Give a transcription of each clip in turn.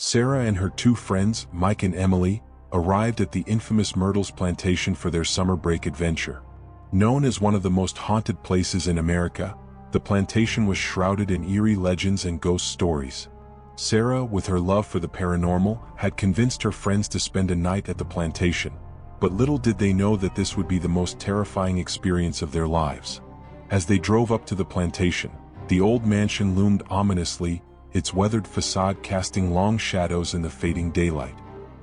Sarah and her two friends, Mike and Emily, arrived at the infamous Myrtles Plantation for their summer break adventure. Known as one of the most haunted places in America, the plantation was shrouded in eerie legends and ghost stories. Sarah, with her love for the paranormal, had convinced her friends to spend a night at the plantation, but little did they know that this would be the most terrifying experience of their lives. As they drove up to the plantation, the old mansion loomed ominously, its weathered facade casting long shadows in the fading daylight.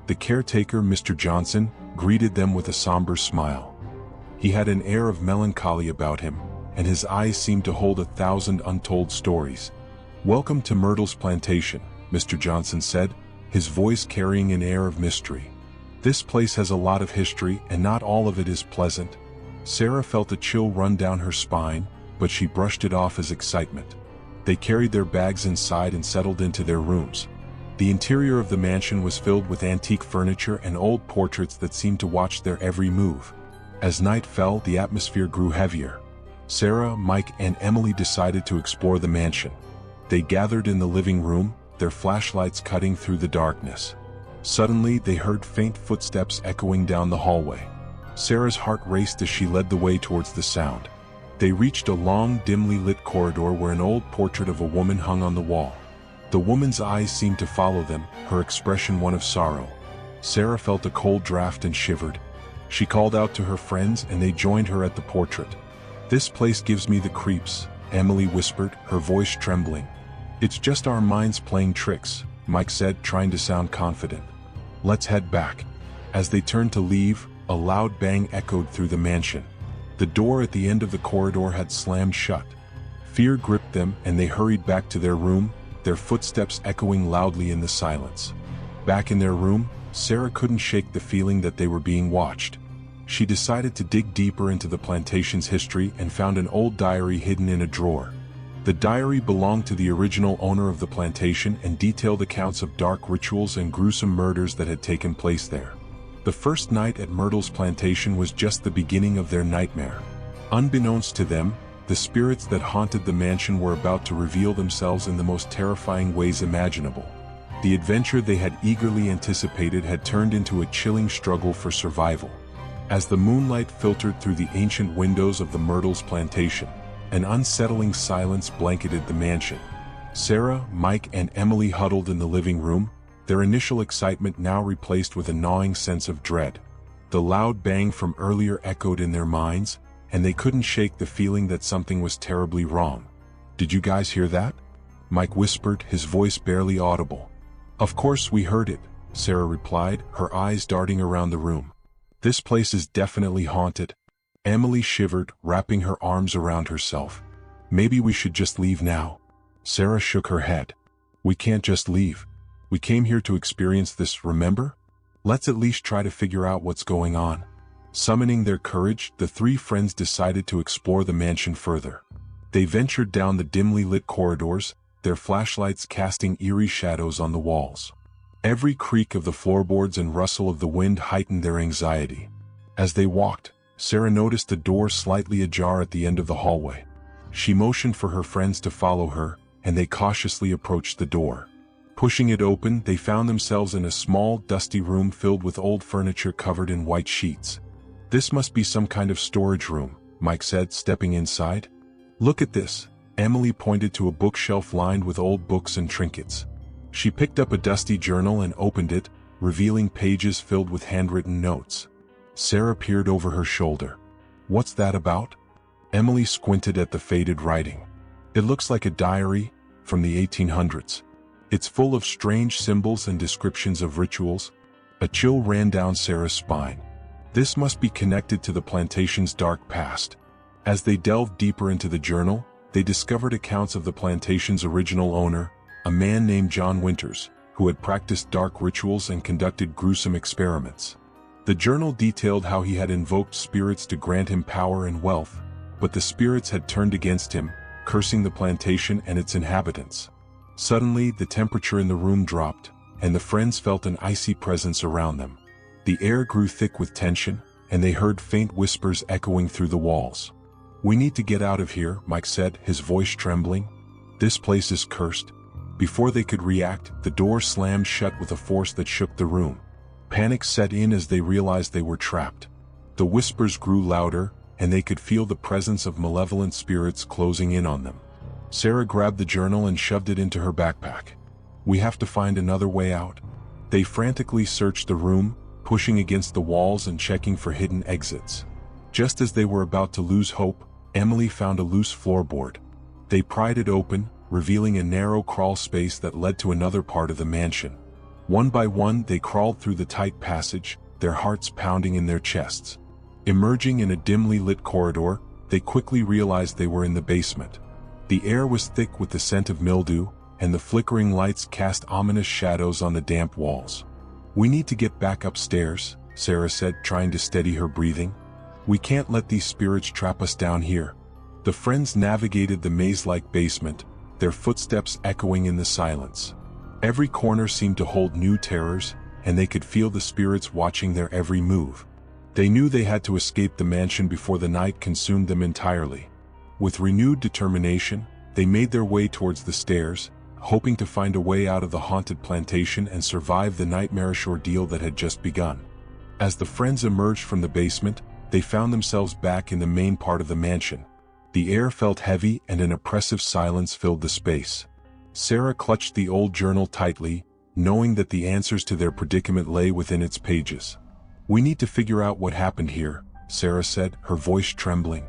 The caretaker, Mr. Johnson, greeted them with a somber smile. He had an air of melancholy about him, and his eyes seemed to hold 1,000 untold stories. "Welcome to Myrtles Plantation," Mr. Johnson said, his voice carrying an air of mystery. "This place has a lot of history, and not all of it is pleasant." Sarah felt a chill run down her spine, but she brushed it off as excitement. They carried their bags inside and settled into their rooms. The interior of the mansion was filled with antique furniture and old portraits that seemed to watch their every move. As night fell, the atmosphere grew heavier. Sarah, Mike, and Emily decided to explore the mansion. They gathered in the living room, their flashlights cutting through the darkness. Suddenly, they heard faint footsteps echoing down the hallway. Sarah's heart raced as she led the way towards the sound. They reached a long, dimly lit corridor where an old portrait of a woman hung on the wall. The woman's eyes seemed to follow them, her expression one of sorrow. Sarah felt a cold draft and shivered. She called out to her friends and they joined her at the portrait. "This place gives me the creeps," Emily whispered, her voice trembling. "It's just our minds playing tricks," Mike said, trying to sound confident. "Let's head back." As they turned to leave, a loud bang echoed through the mansion. The door at the end of the corridor had slammed shut. Fear gripped them and they hurried back to their room, their footsteps echoing loudly in the silence. Back in their room, Sarah couldn't shake the feeling that they were being watched. She decided to dig deeper into the plantation's history and found an old diary hidden in a drawer. The diary belonged to the original owner of the plantation and detailed accounts of dark rituals and gruesome murders that had taken place there. The first night at Myrtles Plantation was just the beginning of their nightmare. Unbeknownst to them, the spirits that haunted the mansion were about to reveal themselves in the most terrifying ways imaginable. The adventure they had eagerly anticipated had turned into a chilling struggle for survival. As the moonlight filtered through the ancient windows of the Myrtles Plantation, an unsettling silence blanketed the mansion. Sarah, Mike, and Emily huddled in the living room, their initial excitement now replaced with a gnawing sense of dread. The loud bang from earlier echoed in their minds, and they couldn't shake the feeling that something was terribly wrong. "Did you guys hear that?" Mike whispered, his voice barely audible. "Of course we heard it," Sarah replied, her eyes darting around the room. "This place is definitely haunted." Emily shivered, wrapping her arms around herself. "Maybe we should just leave now." Sarah shook her head. "We can't just leave. We came here to experience this, remember? Let's at least try to figure out what's going on." Summoning their courage, the three friends decided to explore the mansion further. They ventured down the dimly lit corridors, their flashlights casting eerie shadows on the walls. Every creak of the floorboards and rustle of the wind heightened their anxiety. As they walked, Sarah noticed a door slightly ajar at the end of the hallway. She motioned for her friends to follow her, and they cautiously approached the door. Pushing it open, they found themselves in a small, dusty room filled with old furniture covered in white sheets. "This must be some kind of storage room," Mike said, stepping inside. "Look at this." Emily pointed to a bookshelf lined with old books and trinkets. She picked up a dusty journal and opened it, revealing pages filled with handwritten notes. Sarah peered over her shoulder. "What's that about?" Emily squinted at the faded writing. "It looks like a diary from the 1800s. It's full of strange symbols and descriptions of rituals." A chill ran down Sarah's spine. This must be connected to the plantation's dark past. As they delved deeper into the journal, they discovered accounts of the plantation's original owner, a man named John Winters, who had practiced dark rituals and conducted gruesome experiments. The journal detailed how he had invoked spirits to grant him power and wealth, but the spirits had turned against him, cursing the plantation and its inhabitants. Suddenly, the temperature in the room dropped, and the friends felt an icy presence around them. The air grew thick with tension, and they heard faint whispers echoing through the walls. "We need to get out of here," Mike said, his voice trembling. "This place is cursed." Before they could react, the door slammed shut with a force that shook the room. Panic set in as they realized they were trapped. The whispers grew louder, and they could feel the presence of malevolent spirits closing in on them. Sarah grabbed the journal and shoved it into her backpack. "We have to find another way out." They frantically searched the room, pushing against the walls and checking for hidden exits. Just as they were about to lose hope, Emily found a loose floorboard. They pried it open, revealing a narrow crawl space that led to another part of the mansion. One by one, they crawled through the tight passage, their hearts pounding in their chests. Emerging in a dimly lit corridor, they quickly realized they were in the basement. The air was thick with the scent of mildew, and the flickering lights cast ominous shadows on the damp walls. "We need to get back upstairs," Sarah said, trying to steady her breathing. "We can't let these spirits trap us down here." The friends navigated the maze-like basement, their footsteps echoing in the silence. Every corner seemed to hold new terrors, and they could feel the spirits watching their every move. They knew they had to escape the mansion before the night consumed them entirely. With renewed determination, they made their way towards the stairs, hoping to find a way out of the haunted plantation and survive the nightmarish ordeal that had just begun. As the friends emerged from the basement, they found themselves back in the main part of the mansion. The air felt heavy and an oppressive silence filled the space. Sarah clutched the old journal tightly, knowing that the answers to their predicament lay within its pages. "We need to figure out what happened here," Sarah said, her voice trembling.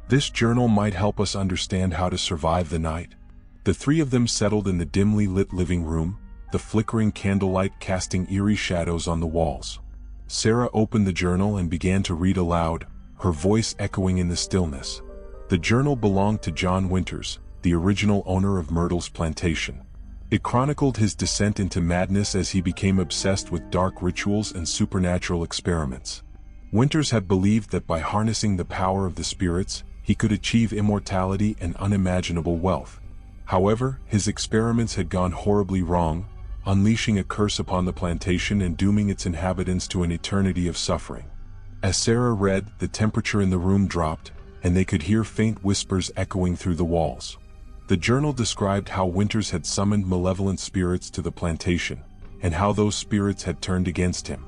"This journal might help us understand how to survive the night." The three of them settled in the dimly lit living room, the flickering candlelight casting eerie shadows on the walls. Sarah opened the journal and began to read aloud, her voice echoing in the stillness. The journal belonged to John Winters, the original owner of Myrtles Plantation. It chronicled his descent into madness as he became obsessed with dark rituals and supernatural experiments. Winters had believed that by harnessing the power of the spirits, he could achieve immortality and unimaginable wealth. However, his experiments had gone horribly wrong, unleashing a curse upon the plantation and dooming its inhabitants to an eternity of suffering. As Sarah read, the temperature in the room dropped, and they could hear faint whispers echoing through the walls. The journal described how Winters had summoned malevolent spirits to the plantation, and how those spirits had turned against him.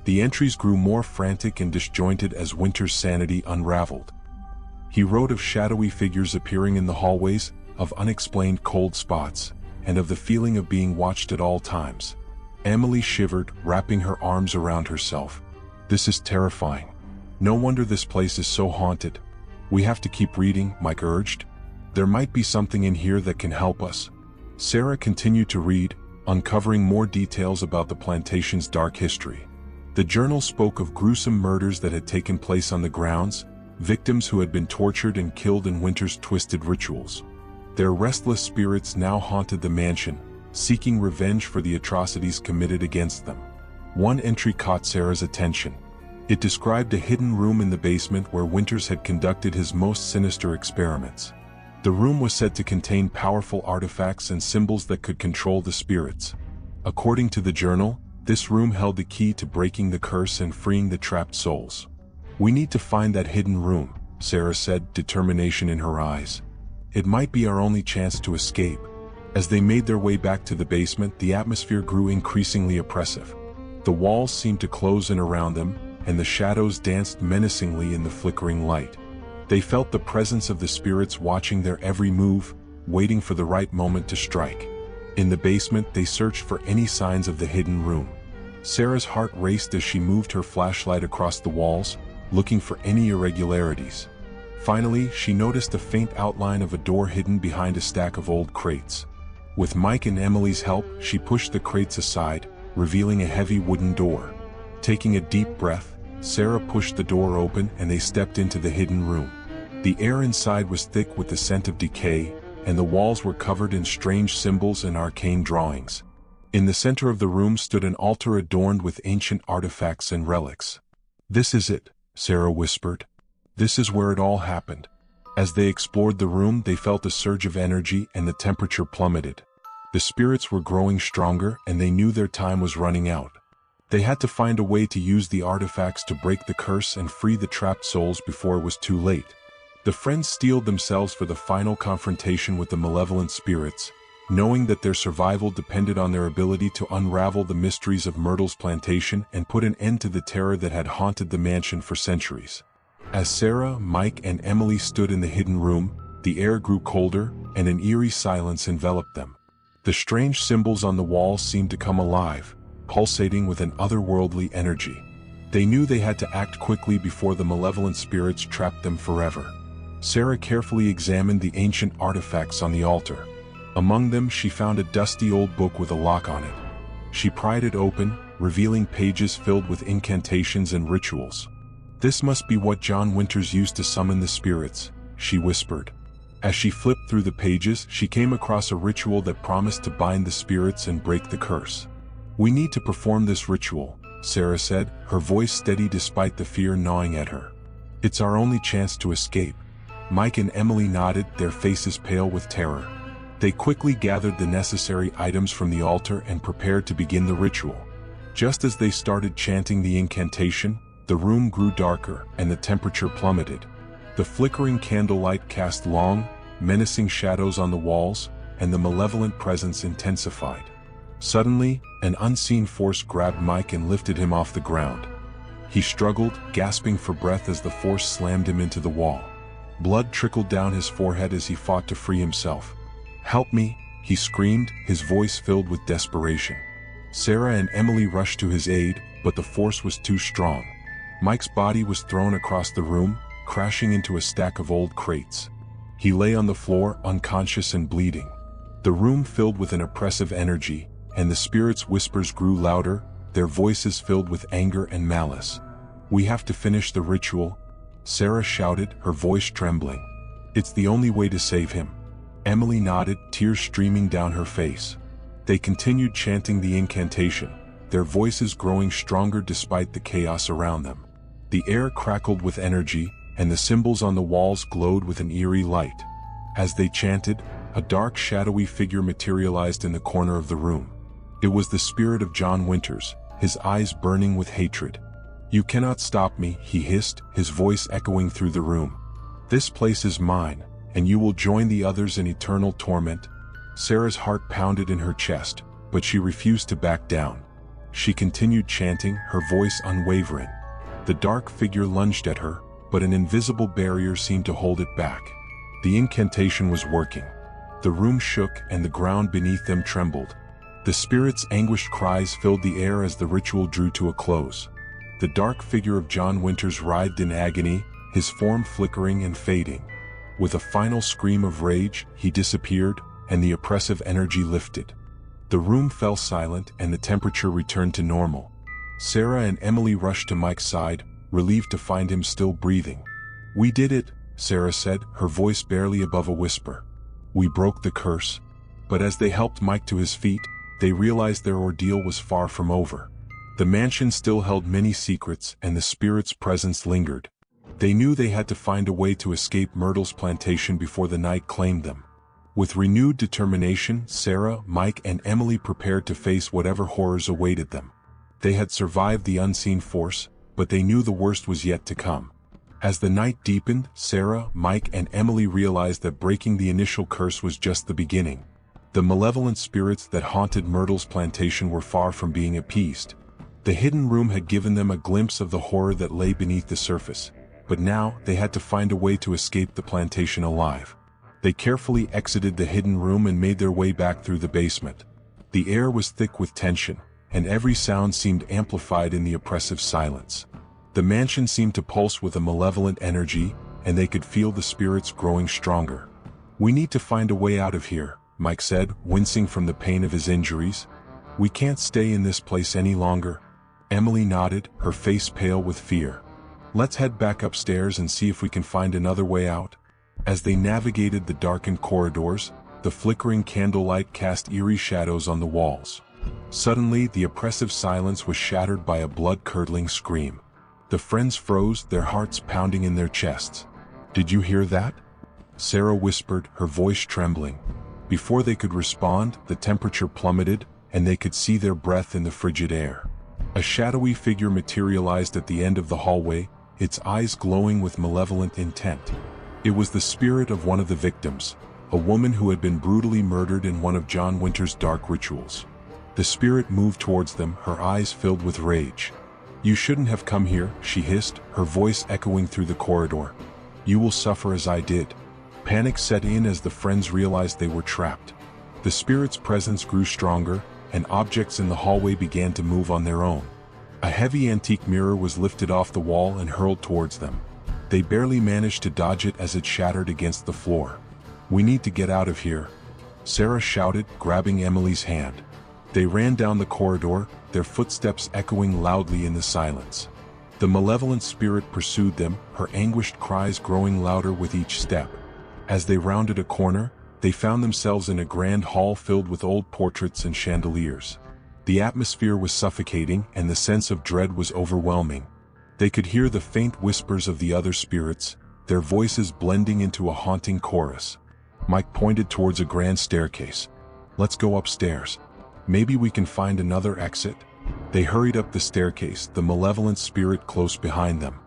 The entries grew more frantic and disjointed as Winters' sanity unraveled. He wrote of shadowy figures appearing in the hallways, of unexplained cold spots, and of the feeling of being watched at all times. Emily shivered, wrapping her arms around herself. "This is terrifying. No wonder this place is so haunted." "We have to keep reading," Mike urged. "There might be something in here that can help us." Sarah continued to read, uncovering more details about the plantation's dark history. The journal spoke of gruesome murders that had taken place on the grounds, victims who had been tortured and killed in Winter's twisted rituals. Their restless spirits now haunted the mansion, seeking revenge for the atrocities committed against them. One entry caught Sarah's attention. It described a hidden room in the basement where Winters had conducted his most sinister experiments. The room was said to contain powerful artifacts and symbols that could control the spirits. According to the journal, this room held the key to breaking the curse and freeing the trapped souls. "We need to find that hidden room," Sarah said, determination in her eyes. "It might be our only chance to escape." As they made their way back to the basement, the atmosphere grew increasingly oppressive. The walls seemed to close in around them, and the shadows danced menacingly in the flickering light. They felt the presence of the spirits watching their every move, waiting for the right moment to strike. In the basement, they searched for any signs of the hidden room. Sarah's heart raced as she moved her flashlight across the walls, looking for any irregularities. Finally, she noticed a faint outline of a door hidden behind a stack of old crates. With Mike and Emily's help, she pushed the crates aside, revealing a heavy wooden door. Taking a deep breath, Sarah pushed the door open and they stepped into the hidden room. The air inside was thick with the scent of decay, and the walls were covered in strange symbols and arcane drawings. In the center of the room stood an altar adorned with ancient artifacts and relics. "This is it," Sarah whispered. "This is where it all happened." As they explored the room, they felt a surge of energy and the temperature plummeted. The spirits were growing stronger and they knew their time was running out. They had to find a way to use the artifacts to break the curse and free the trapped souls before it was too late. The friends steeled themselves for the final confrontation with the malevolent spirits, knowing that their survival depended on their ability to unravel the mysteries of Myrtles Plantation and put an end to the terror that had haunted the mansion for centuries. As Sarah, Mike, and Emily stood in the hidden room, the air grew colder, and an eerie silence enveloped them. The strange symbols on the walls seemed to come alive, pulsating with an otherworldly energy. They knew they had to act quickly before the malevolent spirits trapped them forever. Sarah carefully examined the ancient artifacts on the altar. Among them, she found a dusty old book with a lock on it. She pried it open, revealing pages filled with incantations and rituals. "This must be what John Winters used to summon the spirits," she whispered. As she flipped through the pages, she came across a ritual that promised to bind the spirits and break the curse. "We need to perform this ritual," Sarah said, her voice steady despite the fear gnawing at her. "It's our only chance to escape." Mike and Emily nodded, their faces pale with terror. They quickly gathered the necessary items from the altar and prepared to begin the ritual. Just as they started chanting the incantation, the room grew darker and the temperature plummeted. The flickering candlelight cast long, menacing shadows on the walls, and the malevolent presence intensified. Suddenly, an unseen force grabbed Mike and lifted him off the ground. He struggled, gasping for breath as the force slammed him into the wall. Blood trickled down his forehead as he fought to free himself. "Help me," he screamed, his voice filled with desperation. Sarah and Emily rushed to his aid, but the force was too strong. Mike's body was thrown across the room, crashing into a stack of old crates. He lay on the floor, unconscious and bleeding. The room filled with an oppressive energy, and the spirits' whispers grew louder, their voices filled with anger and malice. "We have to finish the ritual," Sarah shouted, her voice trembling. "It's the only way to save him." Emily nodded, tears streaming down her face. They continued chanting the incantation, their voices growing stronger despite the chaos around them. The air crackled with energy, and the symbols on the walls glowed with an eerie light. As they chanted, a dark, shadowy figure materialized in the corner of the room. It was the spirit of John Winters, his eyes burning with hatred. "You cannot stop me," he hissed, his voice echoing through the room. "This place is mine, and you will join the others in eternal torment." Sarah's heart pounded in her chest, but she refused to back down. She continued chanting, her voice unwavering. The dark figure lunged at her, but an invisible barrier seemed to hold it back. The incantation was working. The room shook and the ground beneath them trembled. The spirit's anguished cries filled the air as the ritual drew to a close. The dark figure of John Winters writhed in agony, his form flickering and fading. With a final scream of rage, he disappeared, and the oppressive energy lifted. The room fell silent and the temperature returned to normal. Sarah and Emily rushed to Mike's side, relieved to find him still breathing. "We did it," Sarah said, her voice barely above a whisper. "We broke the curse." But as they helped Mike to his feet, they realized their ordeal was far from over. The mansion still held many secrets, and the spirit's presence lingered. They knew they had to find a way to escape Myrtles Plantation before the night claimed them. With renewed determination, Sarah, Mike, and Emily prepared to face whatever horrors awaited them. They had survived the unseen force, but they knew the worst was yet to come. As the night deepened, Sarah, Mike, and Emily realized that breaking the initial curse was just the beginning. The malevolent spirits that haunted Myrtles Plantation were far from being appeased. The hidden room had given them a glimpse of the horror that lay beneath the surface, but now they had to find a way to escape the plantation alive. They carefully exited the hidden room and made their way back through the basement. The air was thick with tension, and every sound seemed amplified in the oppressive silence. The mansion seemed to pulse with a malevolent energy, and they could feel the spirits growing stronger. "We need to find a way out of here," Mike said, wincing from the pain of his injuries. "We can't stay in this place any longer." Emily nodded, her face pale with fear. "Let's head back upstairs and see if we can find another way out." As they navigated the darkened corridors, the flickering candlelight cast eerie shadows on the walls. Suddenly, the oppressive silence was shattered by a blood-curdling scream. The friends froze, their hearts pounding in their chests. "Did you hear that?" Sarah whispered, her voice trembling. Before they could respond, the temperature plummeted, and they could see their breath in the frigid air. A shadowy figure materialized at the end of the hallway, its eyes glowing with malevolent intent. It was the spirit of one of the victims, a woman who had been brutally murdered in one of John Winter's dark rituals. The spirit moved towards them, her eyes filled with rage. "You shouldn't have come here," she hissed, her voice echoing through the corridor. "You will suffer as I did." Panic set in as the friends realized they were trapped. The spirit's presence grew stronger, and objects in the hallway began to move on their own. A heavy antique mirror was lifted off the wall and hurled towards them. They barely managed to dodge it as it shattered against the floor. "We need to get out of here," Sarah shouted, grabbing Emily's hand. They ran down the corridor, their footsteps echoing loudly in the silence. The malevolent spirit pursued them, her anguished cries growing louder with each step. As they rounded a corner, they found themselves in a grand hall filled with old portraits and chandeliers. The atmosphere was suffocating, and the sense of dread was overwhelming. They could hear the faint whispers of the other spirits, their voices blending into a haunting chorus. Mike pointed towards a grand staircase. "Let's go upstairs. Maybe we can find another exit." They hurried up the staircase, the malevolent spirit close behind them.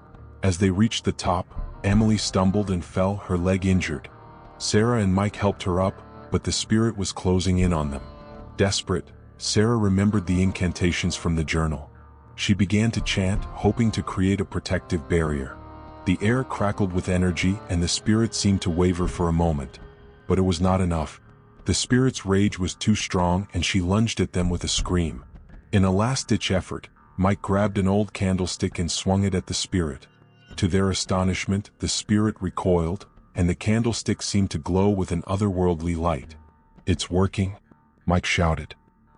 As they reached the top, Emily stumbled and fell, her leg injured. Sarah and Mike helped her up, but the spirit was closing in on them. Desperate, Sarah remembered the incantations from the journal. She began to chant, hoping to create a protective barrier. The air crackled with energy, and the spirit seemed to waver for a moment. But it was not enough. The spirit's rage was too strong, and she lunged at them with a scream. In a last-ditch effort, Mike grabbed an old candlestick and swung it at the spirit. To their astonishment, the spirit recoiled, and the candlestick seemed to glow with an otherworldly light. "It's working," Mike shouted.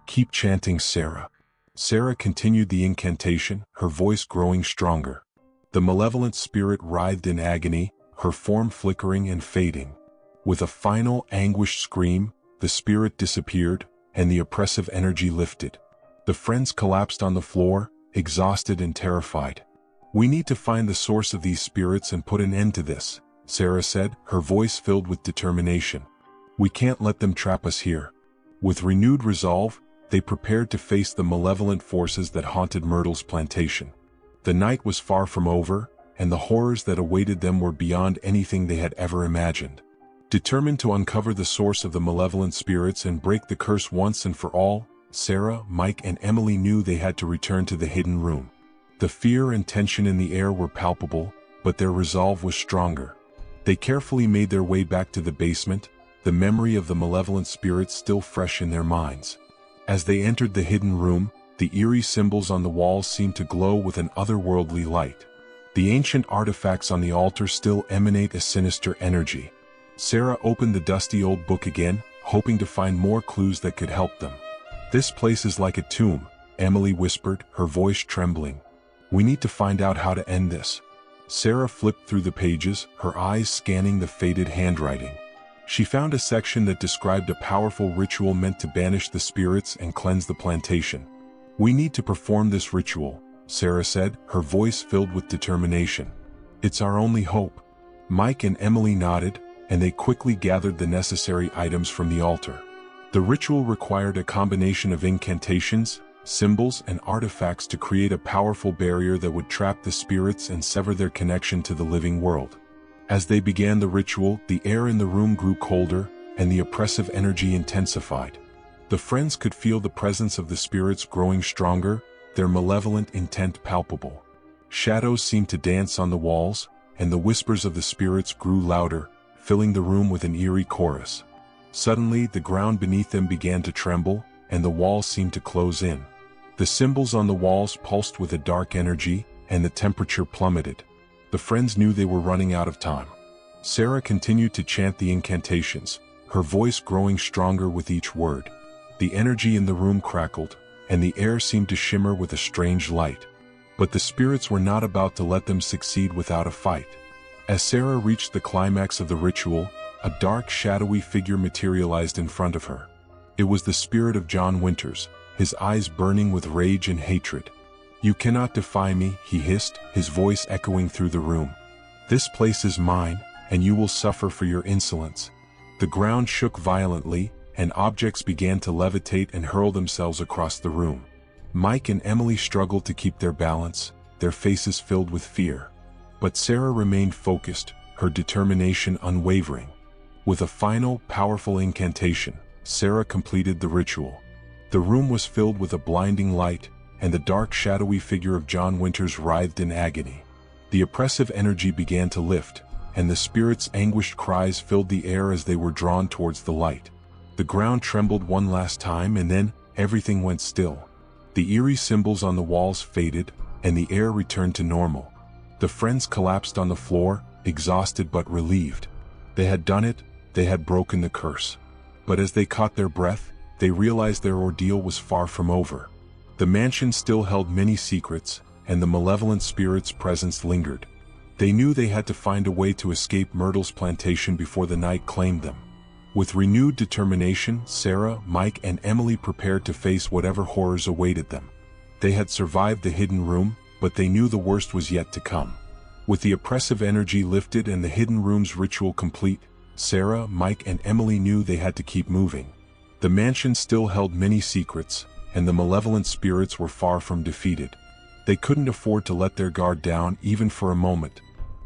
"Keep chanting, Sarah." Sarah continued the incantation, her voice growing stronger. The malevolent spirit writhed in agony, her form flickering and fading. With a final, anguished scream, the spirit disappeared, and the oppressive energy lifted. The friends collapsed on the floor, exhausted and terrified. "We need to find the source of these spirits and put an end to this," Sarah said, her voice filled with determination. "We can't let them trap us here." With renewed resolve, they prepared to face the malevolent forces that haunted Myrtles Plantation. The night was far from over, and the horrors that awaited them were beyond anything they had ever imagined. Determined to uncover the source of the malevolent spirits and break the curse once and for all, Sarah, Mike, and Emily knew they had to return to the hidden room. The fear and tension in the air were palpable, but their resolve was stronger. They carefully made their way back to the basement, the memory of the malevolent spirits still fresh in their minds. As they entered the hidden room, the eerie symbols on the walls seemed to glow with an otherworldly light. The ancient artifacts on the altar still emanate a sinister energy. Sarah opened the dusty old book again, hoping to find more clues that could help them. "This place is like a tomb," Emily whispered, her voice trembling. "We need to find out how to end this." Sarah flipped through the pages, her eyes scanning the faded handwriting. She found a section that described a powerful ritual meant to banish the spirits and cleanse the plantation. "We need to perform this ritual," Sarah said, her voice filled with determination. "It's our only hope." Mike and Emily nodded, and they quickly gathered the necessary items from the altar. The ritual required a combination of incantations, symbols, and artifacts to create a powerful barrier that would trap the spirits and sever their connection to the living world. As they began the ritual, the air in the room grew colder, and the oppressive energy intensified. The friends could feel the presence of the spirits growing stronger, their malevolent intent palpable. Shadows seemed to dance on the walls, and the whispers of the spirits grew louder, filling the room with an eerie chorus. Suddenly, the ground beneath them began to tremble, and the walls seemed to close in. The symbols on the walls pulsed with a dark energy, and the temperature plummeted. The friends knew they were running out of time. Sarah continued to chant the incantations, her voice growing stronger with each word. The energy in the room crackled, and the air seemed to shimmer with a strange light. But the spirits were not about to let them succeed without a fight. As Sarah reached the climax of the ritual, a dark, shadowy figure materialized in front of her. It was the spirit of John Winters, his eyes burning with rage and hatred. "You cannot defy me," he hissed, his voice echoing through the room. "This place is mine, and you will suffer for your insolence." The ground shook violently, and objects began to levitate and hurl themselves across the room. Mike and Emily struggled to keep their balance, their faces filled with fear. But Sarah remained focused, her determination unwavering. With a final, powerful incantation, Sarah completed the ritual. The room was filled with a blinding light, and the dark, shadowy figure of John Winters writhed in agony. The oppressive energy began to lift, and the spirit's anguished cries filled the air as they were drawn towards the light. The ground trembled one last time, and then everything went still. The eerie symbols on the walls faded, and the air returned to normal. The friends collapsed on the floor, exhausted but relieved. They had done it, they had broken the curse. But as they caught their breath, they realized their ordeal was far from over. The mansion still held many secrets, and the malevolent spirit's presence lingered. They knew they had to find a way to escape Myrtles Plantation before the night claimed them. With renewed determination, Sarah, Mike, and Emily prepared to face whatever horrors awaited them. They had survived the hidden room, but they knew the worst was yet to come. With the oppressive energy lifted and the hidden room's ritual complete, Sarah, Mike, and Emily knew they had to keep moving. The mansion still held many secrets, and the malevolent spirits were far from defeated. They couldn't afford to let their guard down even for a moment.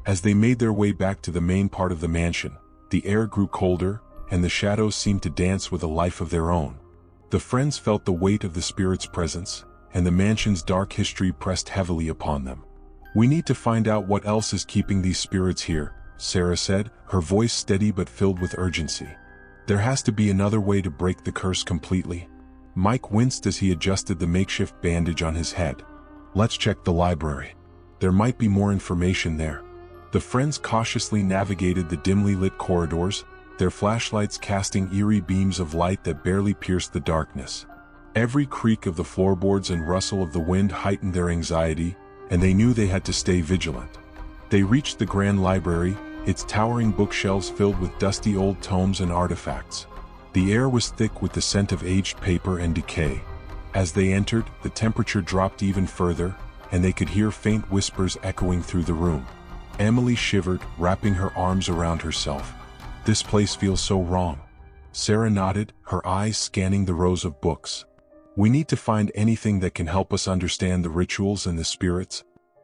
As they made their way back to the main part of the mansion, the air grew colder, and the shadows seemed to dance with a life of their own. The friends felt the weight of the spirit's presence, and the mansion's dark history pressed heavily upon them. "We need to find out what else is keeping these spirits here," Sarah said, her voice steady but filled with urgency. "There has to be another way to break the curse completely." Mike winced as he adjusted the makeshift bandage on his head. "Let's check the library. There might be more information there." The friends cautiously navigated the dimly lit corridors, their flashlights casting eerie beams of light that barely pierced the darkness. Every creak of the floorboards and rustle of the wind heightened their anxiety, and they knew they had to stay vigilant. They reached the grand library, its towering bookshelves filled with dusty old tomes and artifacts. The air was thick with the scent of aged paper and decay. As they entered, the temperature dropped even further, and they could hear faint whispers echoing through the room. Emily shivered, wrapping her arms around herself. "This place feels so wrong." Sarah nodded, her eyes scanning the rows of books. "We need to find anything that can help us understand the rituals and the spirits."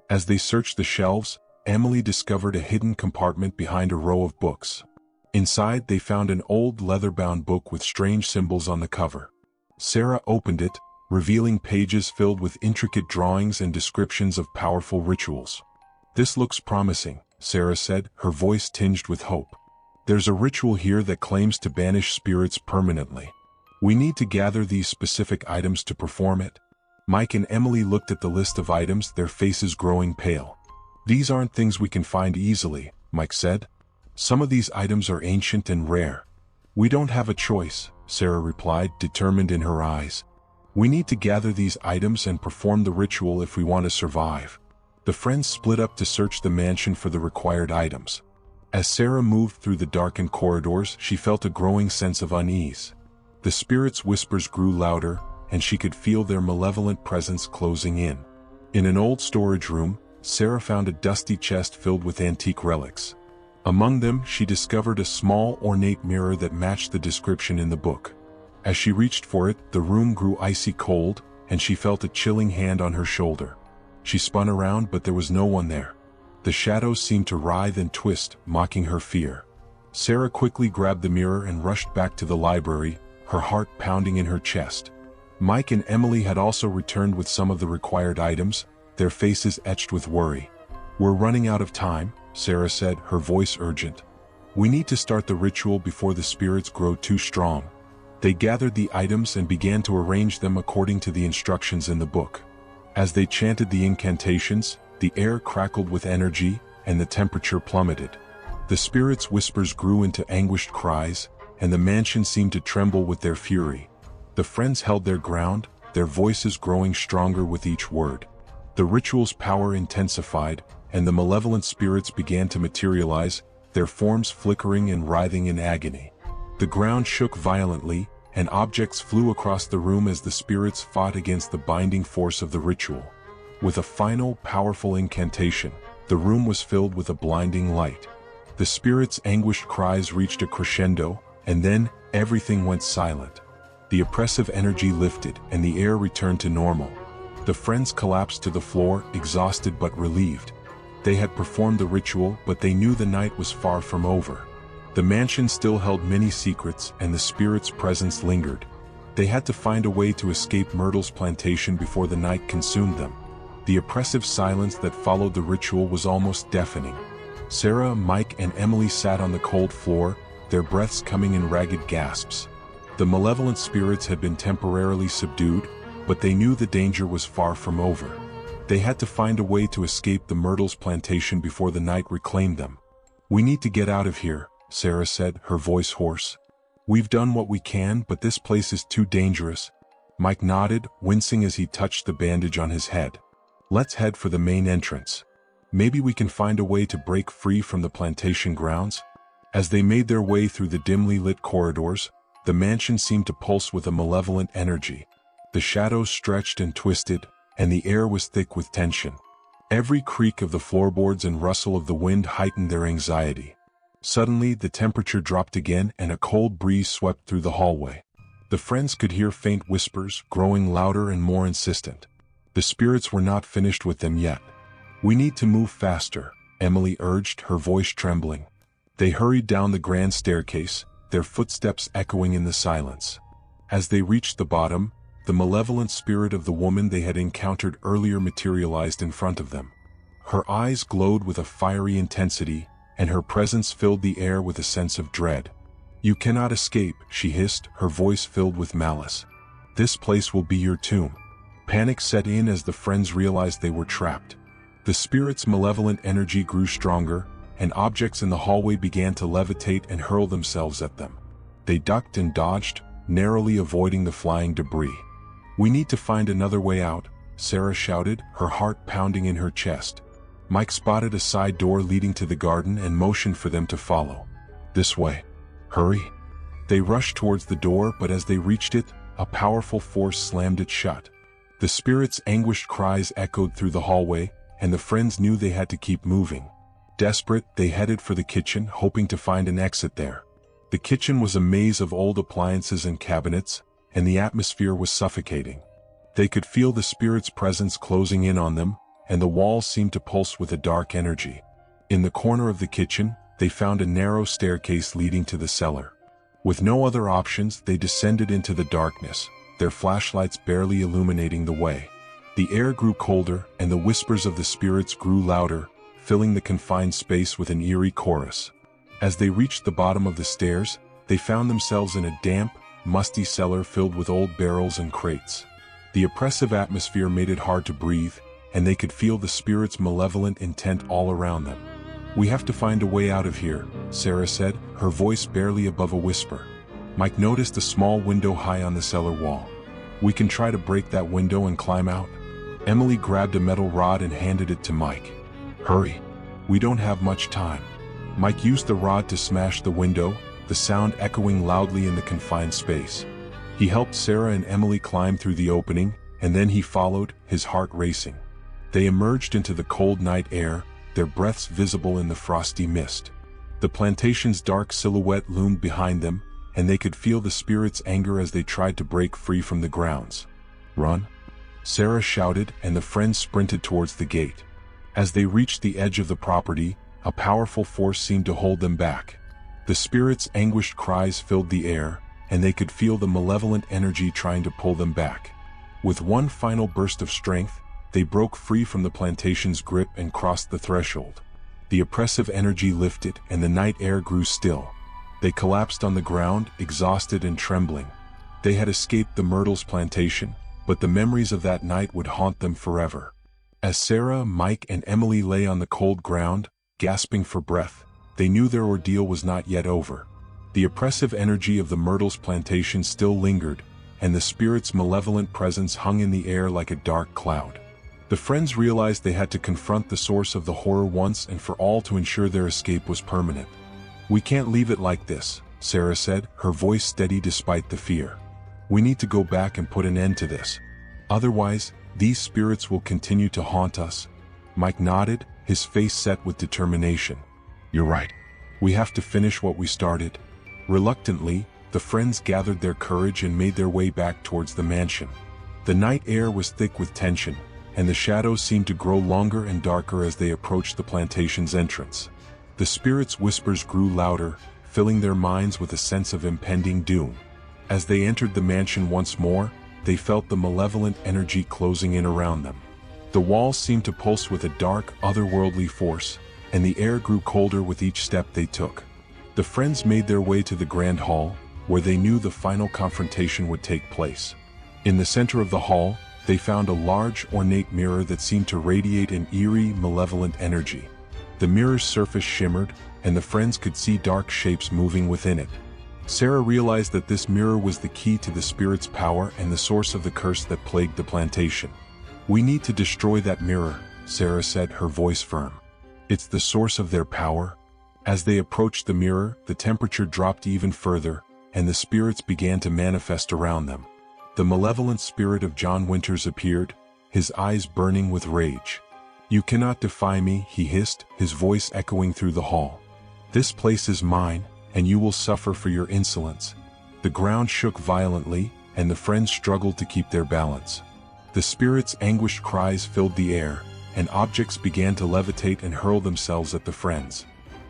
As they searched the shelves, Emily discovered a hidden compartment behind a row of books. Inside, they found an old leather-bound book with strange symbols on the cover. Sarah opened it, revealing pages filled with intricate drawings and descriptions of powerful rituals. "This looks promising," Sarah said, her voice tinged with hope. "There's a ritual here that claims to banish spirits permanently. We need to gather these specific items to perform it." Mike and Emily looked at the list of items, their faces growing pale. "These aren't things we can find easily," Mike said. "Some of these items are ancient and rare." "We don't have a choice," Sarah replied, determined in her eyes. "We need to gather these items and perform the ritual if we want to survive." The friends split up to search the mansion for the required items. As Sarah moved through the darkened corridors, she felt a growing sense of unease. The spirits' whispers grew louder, and she could feel their malevolent presence closing in. In an old storage room, Sarah found a dusty chest filled with antique relics. Among them, she discovered a small, ornate mirror that matched the description in the book. As she reached for it, the room grew icy cold, and she felt a chilling hand on her shoulder. She spun around, but there was no one there. The shadows seemed to writhe and twist, mocking her fear. Sarah quickly grabbed the mirror and rushed back to the library, her heart pounding in her chest. Mike and Emily had also returned with some of the required items, their faces etched with worry. "We're running out of time," Sarah said, her voice urgent. "We need to start the ritual before the spirits grow too strong." They gathered the items and began to arrange them according to the instructions in the book. As they chanted the incantations, the air crackled with energy, and the temperature plummeted. The spirits' whispers grew into anguished cries, and the mansion seemed to tremble with their fury. The friends held their ground, their voices growing stronger with each word. The ritual's power intensified, and the malevolent spirits began to materialize, their forms flickering and writhing in agony. The ground shook violently, and objects flew across the room as the spirits fought against the binding force of the ritual. With a final, powerful incantation, the room was filled with a blinding light. The spirits' anguished cries reached a crescendo, and then, everything went silent. The oppressive energy lifted, and the air returned to normal. The friends collapsed to the floor, exhausted but relieved. They had performed the ritual, but they knew the night was far from over. The mansion still held many secrets and the spirit's presence lingered. They had to find a way to escape Myrtles Plantation before the night consumed them. The oppressive silence that followed the ritual was almost deafening. Sarah, Mike, and Emily sat on the cold floor, their breaths coming in ragged gasps. The malevolent spirits had been temporarily subdued, but they knew the danger was far from over. They had to find a way to escape the Myrtles Plantation before the night reclaimed them. "We need to get out of here," Sarah said, her voice hoarse. "We've done what we can, but this place is too dangerous." Mike nodded, wincing as he touched the bandage on his head. "Let's head for the main entrance. Maybe we can find a way to break free from the plantation grounds." As they made their way through the dimly lit corridors, the mansion seemed to pulse with a malevolent energy. The shadows stretched and twisted, and the air was thick with tension. Every creak of the floorboards and rustle of the wind heightened their anxiety. Suddenly, the temperature dropped again and a cold breeze swept through the hallway. The friends could hear faint whispers, growing louder and more insistent. The spirits were not finished with them yet. "We need to move faster," Emily urged, her voice trembling. They hurried down the grand staircase, their footsteps echoing in the silence. As they reached the bottom, the malevolent spirit of the woman they had encountered earlier materialized in front of them. Her eyes glowed with a fiery intensity, and her presence filled the air with a sense of dread. "You cannot escape," she hissed, her voice filled with malice. "This place will be your tomb." Panic set in as the friends realized they were trapped. The spirit's malevolent energy grew stronger, and objects in the hallway began to levitate and hurl themselves at them. They ducked and dodged, narrowly avoiding the flying debris. "We need to find another way out," Sarah shouted, her heart pounding in her chest. Mike spotted a side door leading to the garden and motioned for them to follow. "This way. Hurry." They rushed towards the door, but as they reached it, a powerful force slammed it shut. The spirit's anguished cries echoed through the hallway, and the friends knew they had to keep moving. Desperate, they headed for the kitchen, hoping to find an exit there. The kitchen was a maze of old appliances and cabinets, and the atmosphere was suffocating. They could feel the spirit's presence closing in on them, and the walls seemed to pulse with a dark energy. In the corner of the kitchen, they found a narrow staircase leading to the cellar. With no other options, they descended into the darkness, their flashlights barely illuminating the way. The air grew colder, and the whispers of the spirits grew louder, filling the confined space with an eerie chorus. As they reached the bottom of the stairs, they found themselves in a damp, musty cellar filled with old barrels and crates. The oppressive atmosphere made it hard to breathe, and they could feel the spirit's malevolent intent all around them. "We have to find a way out of here," Sarah said, her voice barely above a whisper. Mike noticed a small window high on the cellar wall. "We can try to break that window and climb out." Emily grabbed a metal rod and handed it to Mike. "Hurry. We don't have much time." Mike used the rod to smash the window, the sound echoing loudly in the confined space. He helped Sarah and Emily climb through the opening, and then he followed, his heart racing. They emerged into the cold night air, their breaths visible in the frosty mist. The plantation's dark silhouette loomed behind them, and they could feel the spirit's anger as they tried to break free from the grounds. "Run!" Sarah shouted, and the friends sprinted towards the gate. As they reached the edge of the property, a powerful force seemed to hold them back. The spirit's anguished cries filled the air, and they could feel the malevolent energy trying to pull them back. With one final burst of strength, they broke free from the plantation's grip and crossed the threshold. The oppressive energy lifted, and the night air grew still. They collapsed on the ground, exhausted and trembling. They had escaped the Myrtles Plantation, but the memories of that night would haunt them forever. As Sarah, Mike, and Emily lay on the cold ground, gasping for breath, they knew their ordeal was not yet over. The oppressive energy of the Myrtles Plantation still lingered, and the spirit's malevolent presence hung in the air like a dark cloud. The friends realized they had to confront the source of the horror once and for all to ensure their escape was permanent. "We can't leave it like this," Sarah said, her voice steady despite the fear. "We need to go back and put an end to this. Otherwise, these spirits will continue to haunt us." Mike nodded, his face set with determination. "You're right. We have to finish what we started." Reluctantly, the friends gathered their courage and made their way back towards the mansion. The night air was thick with tension, and the shadows seemed to grow longer and darker as they approached the plantation's entrance. The spirits' whispers grew louder, filling their minds with a sense of impending doom. As they entered the mansion once more, they felt the malevolent energy closing in around them. The walls seemed to pulse with a dark, otherworldly force, and the air grew colder with each step they took. The friends made their way to the grand hall, where they knew the final confrontation would take place. In the center of the hall, they found a large, ornate mirror that seemed to radiate an eerie, malevolent energy. The mirror's surface shimmered, and the friends could see dark shapes moving within it. Sarah realized that this mirror was the key to the spirit's power and the source of the curse that plagued the plantation. "We need to destroy that mirror," Sarah said, her voice firm. "It's the source of their power." As they approached the mirror, the temperature dropped even further, and the spirits began to manifest around them. The malevolent spirit of John Winters appeared, his eyes burning with rage. "You cannot defy me," he hissed, his voice echoing through the hall. "This place is mine, and you will suffer for your insolence." The ground shook violently, and the friends struggled to keep their balance. The spirit's anguished cries filled the air, and objects began to levitate and hurl themselves at the friends.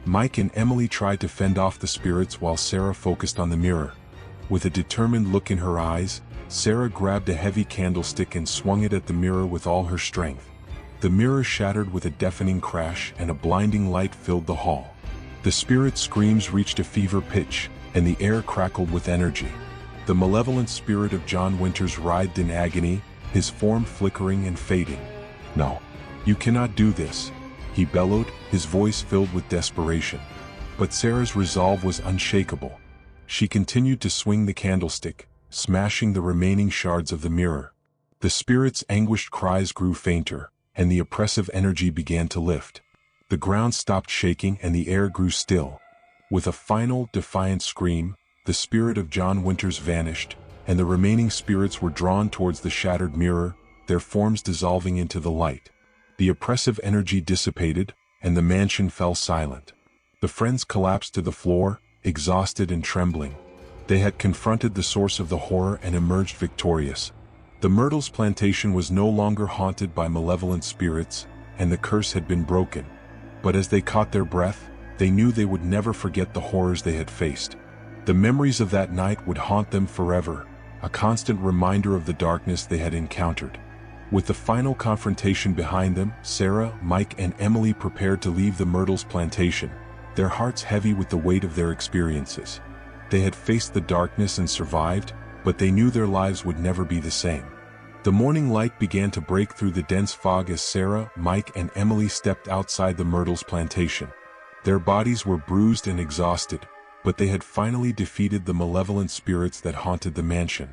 Mike and Emily tried to fend off the spirits while Sarah focused on the mirror. With a determined look in her eyes, Sarah grabbed a heavy candlestick and swung it at the mirror with all her strength. The mirror shattered with a deafening crash, and a blinding light filled the hall. The spirit's screams reached a fever pitch, and the air crackled with energy. The malevolent spirit of John Winters writhed in agony, his form flickering and fading. "No, you cannot do this," he bellowed, his voice filled with desperation. But Sarah's resolve was unshakable. She continued to swing the candlestick, smashing the remaining shards of the mirror. The spirit's anguished cries grew fainter, and the oppressive energy began to lift. The ground stopped shaking and the air grew still. With a final, defiant scream, the spirit of John Winters vanished, and the remaining spirits were drawn towards the shattered mirror, their forms dissolving into the light. The oppressive energy dissipated, and the mansion fell silent. The friends collapsed to the floor, exhausted and trembling. They had confronted the source of the horror and emerged victorious. The Myrtles Plantation was no longer haunted by malevolent spirits, and the curse had been broken. But as they caught their breath, they knew they would never forget the horrors they had faced. The memories of that night would haunt them forever, a constant reminder of the darkness they had encountered. With the final confrontation behind them, Sarah, Mike, and Emily prepared to leave the Myrtles Plantation, their hearts heavy with the weight of their experiences. They had faced the darkness and survived, but they knew their lives would never be the same. The morning light began to break through the dense fog as Sarah, Mike, and Emily stepped outside the Myrtles Plantation. Their bodies were bruised and exhausted, but they had finally defeated the malevolent spirits that haunted the mansion.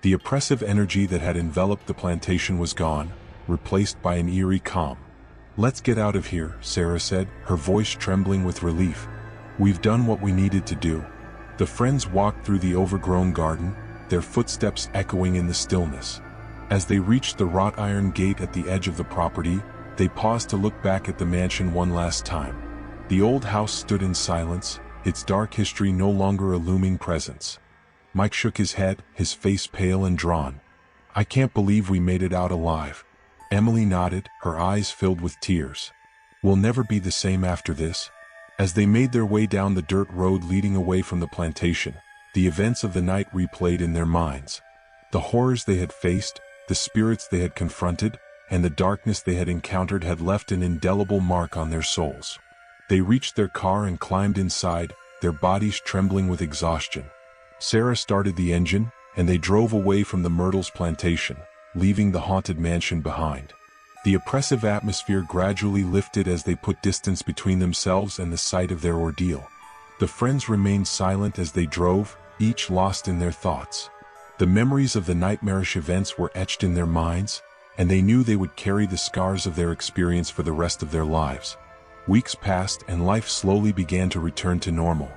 The oppressive energy that had enveloped the plantation was gone, replaced by an eerie calm. "Let's get out of here," Sarah said, her voice trembling with relief. "We've done what we needed to do." The friends walked through the overgrown garden, their footsteps echoing in the stillness. As they reached the wrought iron gate at the edge of the property, they paused to look back at the mansion one last time. The old house stood in silence, its dark history no longer a looming presence. Mike shook his head, his face pale and drawn. "I can't believe we made it out alive." Emily nodded, her eyes filled with tears. "We'll never be the same after this." As they made their way down the dirt road leading away from the plantation, the events of the night replayed in their minds. The horrors they had faced, the spirits they had confronted, and the darkness they had encountered had left an indelible mark on their souls. They reached their car and climbed inside, their bodies trembling with exhaustion. Sarah started the engine, and they drove away from the Myrtles Plantation, leaving the haunted mansion behind. The oppressive atmosphere gradually lifted as they put distance between themselves and the site of their ordeal. The friends remained silent as they drove, each lost in their thoughts. The memories of the nightmarish events were etched in their minds, and they knew they would carry the scars of their experience for the rest of their lives. Weeks passed and life slowly began to return to normal.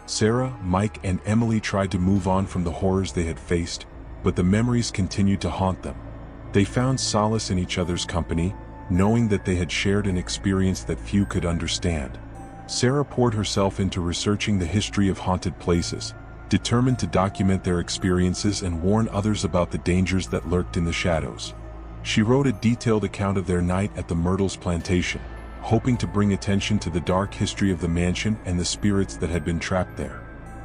Sarah, Mike, and Emily tried to move on from the horrors they had faced, but the memories continued to haunt them. They found solace in each other's company, knowing that they had shared an experience that few could understand. Sarah poured herself into researching the history of haunted places, determined to document their experiences and warn others about the dangers that lurked in the shadows. She wrote a detailed account of their night at the Myrtles Plantation, hoping to bring attention to the dark history of the mansion and the spirits that had been trapped there.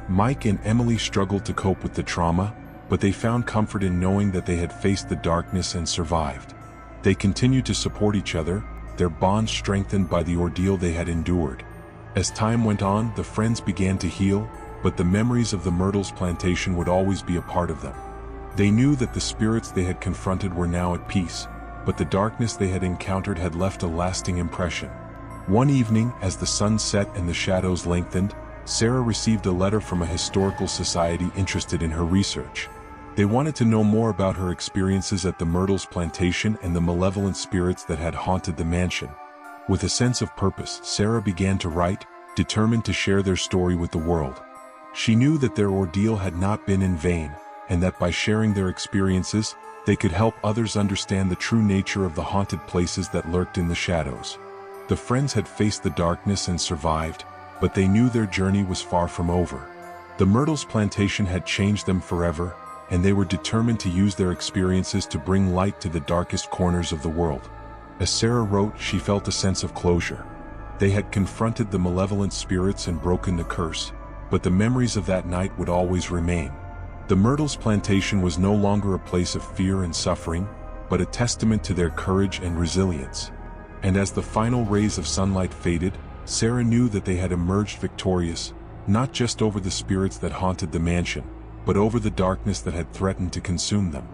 Mike and Emily struggled to cope with the trauma, but they found comfort in knowing that they had faced the darkness and survived. They continued to support each other, their bond strengthened by the ordeal they had endured. As time went on, the friends began to heal, but the memories of the Myrtles Plantation would always be a part of them. They knew that the spirits they had confronted were now at peace, but the darkness they had encountered had left a lasting impression. One evening, as the sun set and the shadows lengthened, Sarah received a letter from a historical society interested in her research. They wanted to know more about her experiences at the Myrtles Plantation and the malevolent spirits that had haunted the mansion. With a sense of purpose, Sarah began to write, determined to share their story with the world. She knew that their ordeal had not been in vain, and that by sharing their experiences, they could help others understand the true nature of the haunted places that lurked in the shadows. The friends had faced the darkness and survived, but they knew their journey was far from over. The Myrtles Plantation had changed them forever, and they were determined to use their experiences to bring light to the darkest corners of the world. As Sarah wrote, she felt a sense of closure. They had confronted the malevolent spirits and broken the curse, but the memories of that night would always remain. The Myrtles Plantation was no longer a place of fear and suffering, but a testament to their courage and resilience. And as the final rays of sunlight faded, Sarah knew that they had emerged victorious, not just over the spirits that haunted the mansion, but over the darkness that had threatened to consume them.